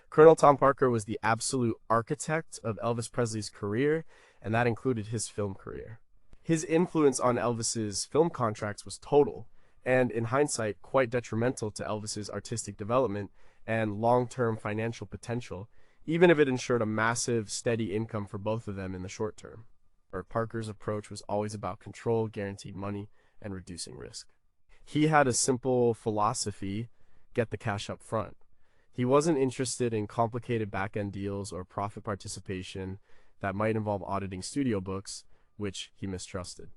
Colonel Tom Parker was the absolute architect of Elvis Presley's career, and that included his film career. His influence on Elvis's film contracts was total, and in hindsight, quite detrimental to Elvis's artistic development and long-term financial potential, even if it ensured a massive, steady income for both of them in the short term. Parker's approach was always about control, guaranteed money, and reducing risk. He had a simple philosophy: get the cash up front. He wasn't interested in complicated back-end deals or profit participation that might involve auditing studio books, which he mistrusted.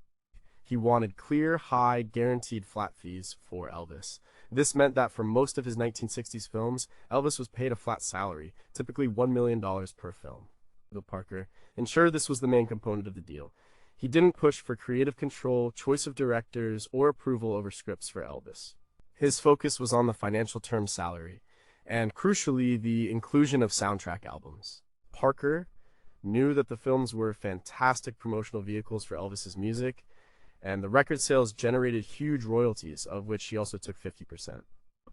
He wanted clear, high, guaranteed flat fees for Elvis. This meant that for most of his 1960s films, Elvis was paid a flat salary, typically $1 million per film. Bill Parker ensured this was the main component of the deal. He didn't push for creative control, choice of directors, or approval over scripts for Elvis. His focus was on the financial term salary, and crucially, the inclusion of soundtrack albums. Parker knew that the films were fantastic promotional vehicles for Elvis's music, and the record sales generated huge royalties, of which he also took 50%.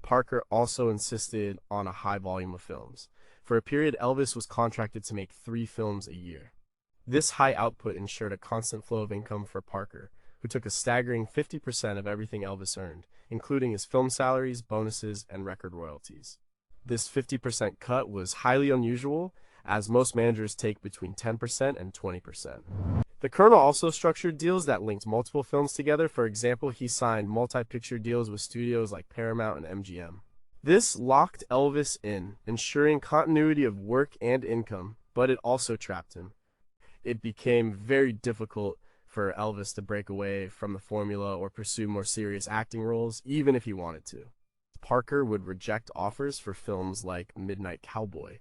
Parker also insisted on a high volume of films. For a period, Elvis was contracted to make 3 films a year. This high output ensured a constant flow of income for Parker, who took a staggering 50% of everything Elvis earned, including his film salaries, bonuses, and record royalties. This 50% cut was highly unusual, as most managers take between 10% and 20%. The Colonel also structured deals that linked multiple films together. For example, he signed multi-picture deals with studios like Paramount and MGM. This locked Elvis in, ensuring continuity of work and income, but it also trapped him. It became very difficult for Elvis to break away from the formula or pursue more serious acting roles, even if he wanted to. Parker would reject offers for films like Midnight Cowboy,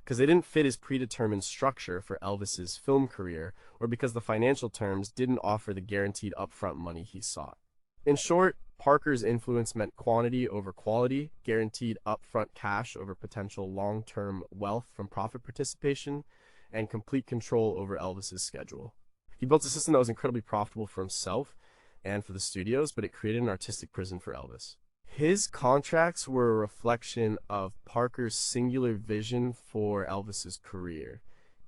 because they didn't fit his predetermined structure for Elvis's film career, or because the financial terms didn't offer the guaranteed upfront money he sought. In short, Parker's influence meant quantity over quality, guaranteed upfront cash over potential long-term wealth from profit participation, and complete control over Elvis's schedule. He built a system that was incredibly profitable for himself and for the studios, but it created an artistic prison for Elvis. His contracts were a reflection of Parker's singular vision for Elvis's career.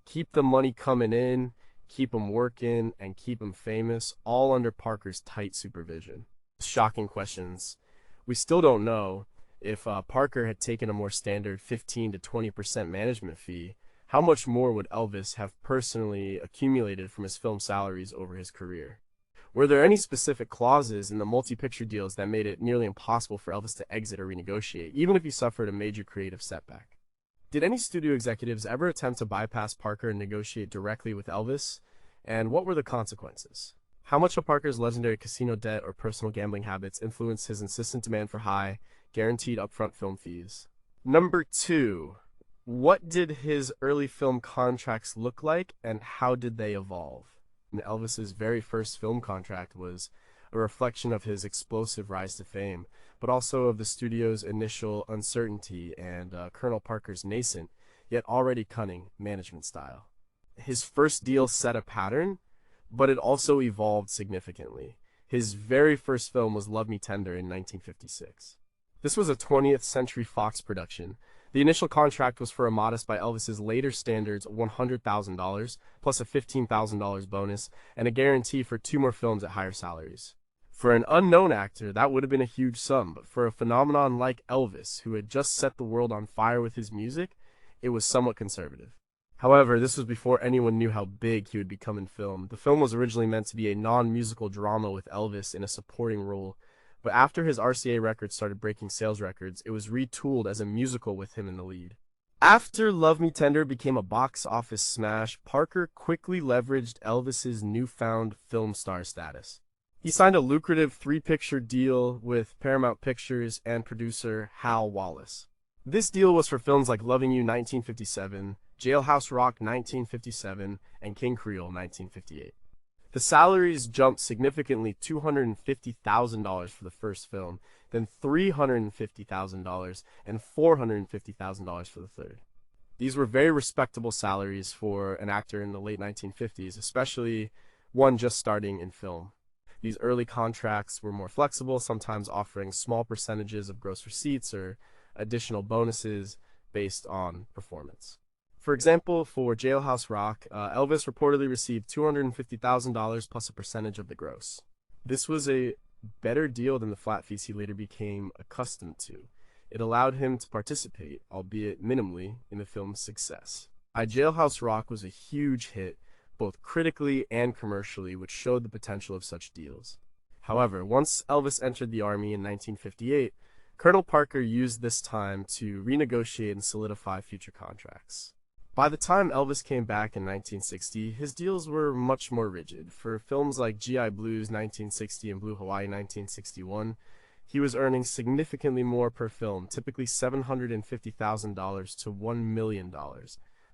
Keep the money coming in, keep him working, and keep him famous, all under Parker's tight supervision. Shocking questions. We still don't know if Parker had taken a more standard 15 to 20% management fee. How much more would Elvis have personally accumulated from his film salaries over his career? Were there any specific clauses in the multi-picture deals that made it nearly impossible for Elvis to exit or renegotiate, even if he suffered a major creative setback? Did any studio executives ever attempt to bypass Parker and negotiate directly with Elvis? And what were the consequences? How much of Parker's legendary casino debt or personal gambling habits influenced his insistent demand for high, guaranteed upfront film fees? Number 2. What did his early film contracts look like, and how did they evolve? Elvis's very first film contract was a reflection of his explosive rise to fame, but also of the studio's initial uncertainty and Colonel Parker's nascent, yet already cunning, management style. His first deal set a pattern, but it also evolved significantly. His very first film was Love Me Tender in 1956. This was a 20th Century Fox production. The initial contract was for a modest, by Elvis's later standards, $100,000, plus a $15,000 bonus, and a guarantee for 2 more films at higher salaries. For an unknown actor, that would have been a huge sum, but for a phenomenon like Elvis, who had just set the world on fire with his music, it was somewhat conservative. However, this was before anyone knew how big he would become in film. The film was originally meant to be a non-musical drama with Elvis in a supporting role, but after his RCA records started breaking sales records, it was retooled as a musical with him in the lead. After Love Me Tender became a box office smash, Parker quickly leveraged Elvis's newfound film star status. He signed a lucrative three-picture deal with Paramount Pictures and producer Hal Wallace. This deal was for films like Loving You 1957, Jailhouse Rock 1957, and King Creole 1958. The salaries jumped significantly, $250,000 for the first film, then $350,000 and $450,000 for the third. These were very respectable salaries for an actor in the late 1950s, especially one just starting in film. These early contracts were more flexible, sometimes offering small percentages of gross receipts or additional bonuses based on performance. For example, for Jailhouse Rock, Elvis reportedly received $250,000 plus a percentage of the gross. This was a better deal than the flat fees he later became accustomed to. It allowed him to participate, albeit minimally, in the film's success. Jailhouse Rock was a huge hit, both critically and commercially, which showed the potential of such deals. However, once Elvis entered the Army in 1958, Colonel Parker used this time to renegotiate and solidify future contracts. By the time Elvis came back in 1960, his deals were much more rigid. For films like GI Blues 1960 and Blue Hawaii 1961, he was earning significantly more per film, typically $750,000 to $1 million.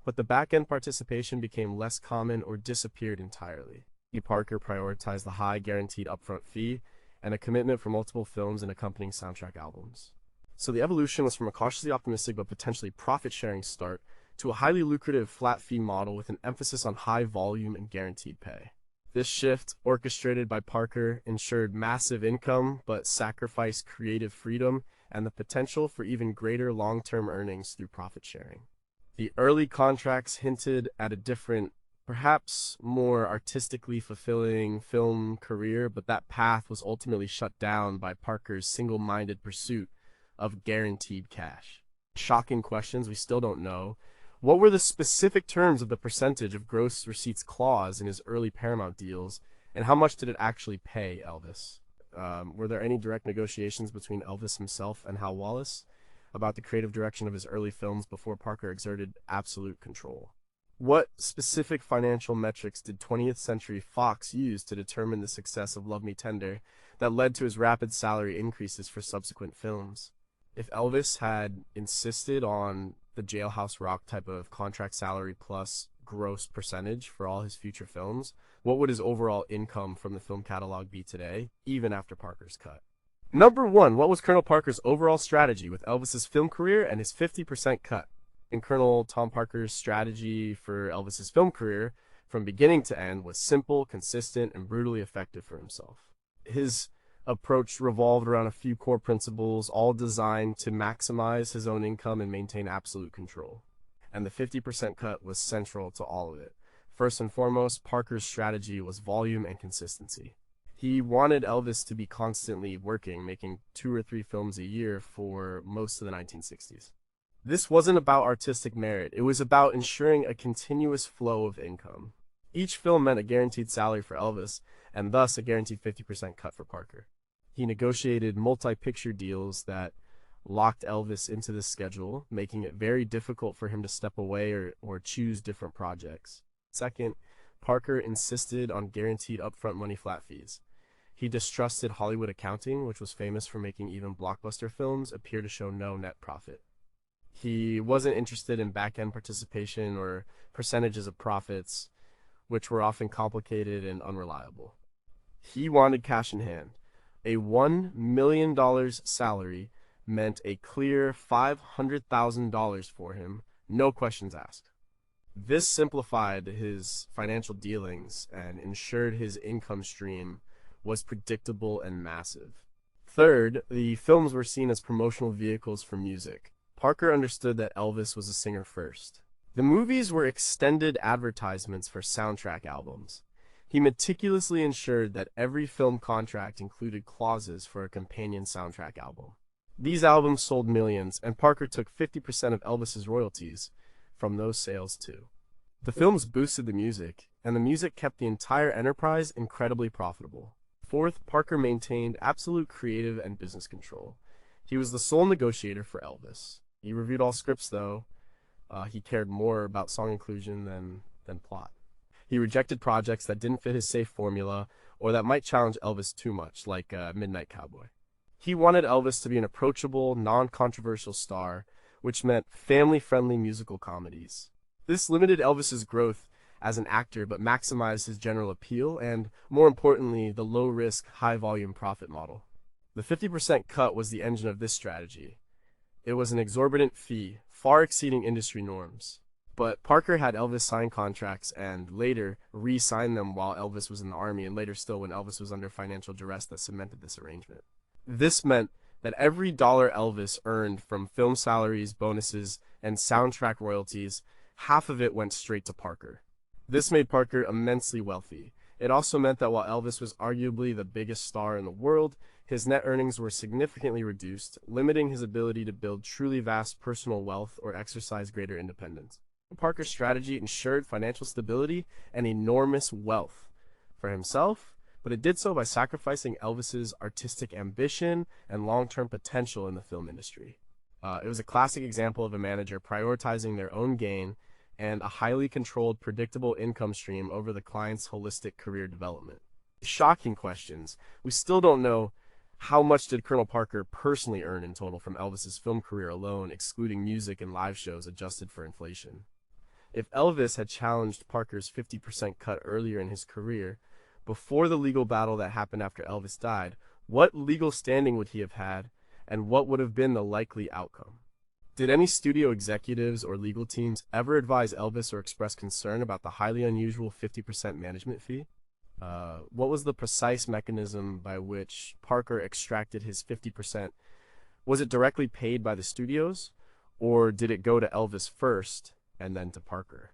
But the back-end participation became less common or disappeared entirely. Parker prioritized the high guaranteed upfront fee and a commitment for multiple films and accompanying soundtrack albums. So the evolution was from a cautiously optimistic but potentially profit-sharing start to a highly lucrative flat fee model with an emphasis on high volume and guaranteed pay. This shift, orchestrated by Parker, ensured massive income but sacrificed creative freedom and the potential for even greater long-term earnings through profit sharing. The early contracts hinted at a different, perhaps more artistically fulfilling film career, but that path was ultimately shut down by Parker's single-minded pursuit of guaranteed cash. Shocking questions we still don't know. What were the specific terms of the percentage of gross receipts clause in his early Paramount deals, and how much did it actually pay Elvis? Were there any direct negotiations between Elvis himself and Hal Wallace about the creative direction of his early films before Parker exerted absolute control? What specific financial metrics did 20th Century Fox use to determine the success of Love Me Tender that led to his rapid salary increases for subsequent films? If Elvis had insisted on the Jailhouse Rock type of contract salary plus gross percentage for all his future films, what would his overall income from the film catalog be today, even after Parker's cut? Number 1, what was Colonel Parker's overall strategy with Elvis's film career and his 50% cut? And Colonel Tom Parker's strategy for Elvis's film career, from beginning to end, was simple, consistent, and brutally effective for himself. His approach revolved around a few core principles, all designed to maximize his own income and maintain absolute control. And the 50% cut was central to all of it. First and foremost, Parker's strategy was volume and consistency. He wanted Elvis to be constantly working, making 2 or 3 films a year for most of the 1960s. This wasn't about artistic merit, it was about ensuring a continuous flow of income. Each film meant a guaranteed salary for Elvis, and thus a guaranteed 50% cut for Parker. He negotiated multi-picture deals that locked Elvis into the schedule, making it very difficult for him to step away or choose different projects. Second, Parker insisted on guaranteed upfront money flat fees. He distrusted Hollywood accounting, which was famous for making even blockbuster films appear to show no net profit. He wasn't interested in back-end participation or percentages of profits, which were often complicated and unreliable. He wanted cash in hand. A $1 million salary meant a clear $500,000 for him, no questions asked. This simplified his financial dealings and ensured his income stream was predictable and massive. Third, the films were seen as promotional vehicles for music. Parker understood that Elvis was a singer first. The movies were extended advertisements for soundtrack albums. He meticulously ensured that every film contract included clauses for a companion soundtrack album. These albums sold millions, and Parker took 50% of Elvis's royalties from those sales too. The films boosted the music, and the music kept the entire enterprise incredibly profitable. Fourth, Parker maintained absolute creative and business control. He was the sole negotiator for Elvis. He reviewed all scripts, though. He cared more about song inclusion than plot. He rejected projects that didn't fit his safe formula or that might challenge Elvis too much, like Midnight Cowboy. He wanted Elvis to be an approachable, non-controversial star, which meant family-friendly musical comedies. This limited Elvis's growth as an actor but maximized his general appeal and, more importantly, the low-risk, high-volume profit model. The 50% cut was the engine of this strategy. It was an exorbitant fee, far exceeding industry norms. But Parker had Elvis sign contracts and later re-signed them while Elvis was in the army and later still when Elvis was under financial duress that cemented this arrangement. This meant that every dollar Elvis earned from film salaries, bonuses, and soundtrack royalties, half of it went straight to Parker. This made Parker immensely wealthy. It also meant that while Elvis was arguably the biggest star in the world, his net earnings were significantly reduced, limiting his ability to build truly vast personal wealth or exercise greater independence. Parker's strategy ensured financial stability and enormous wealth for himself, but it did so by sacrificing Elvis's artistic ambition and long-term potential in the film industry. It was a classic example of a manager prioritizing their own gain and a highly controlled, predictable income stream over the client's holistic career development. Shocking questions. We still don't know how much did Colonel Parker personally earn in total from Elvis's film career alone, excluding music and live shows adjusted for inflation. If Elvis had challenged Parker's 50% cut earlier in his career, before the legal battle that happened after Elvis died, what legal standing would he have had, and what would have been the likely outcome? Did any studio executives or legal teams ever advise Elvis or express concern about the highly unusual 50% management fee? What was the precise mechanism by which Parker extracted his 50%? Was it directly paid by the studios, or did it go to Elvis first and then to Parker?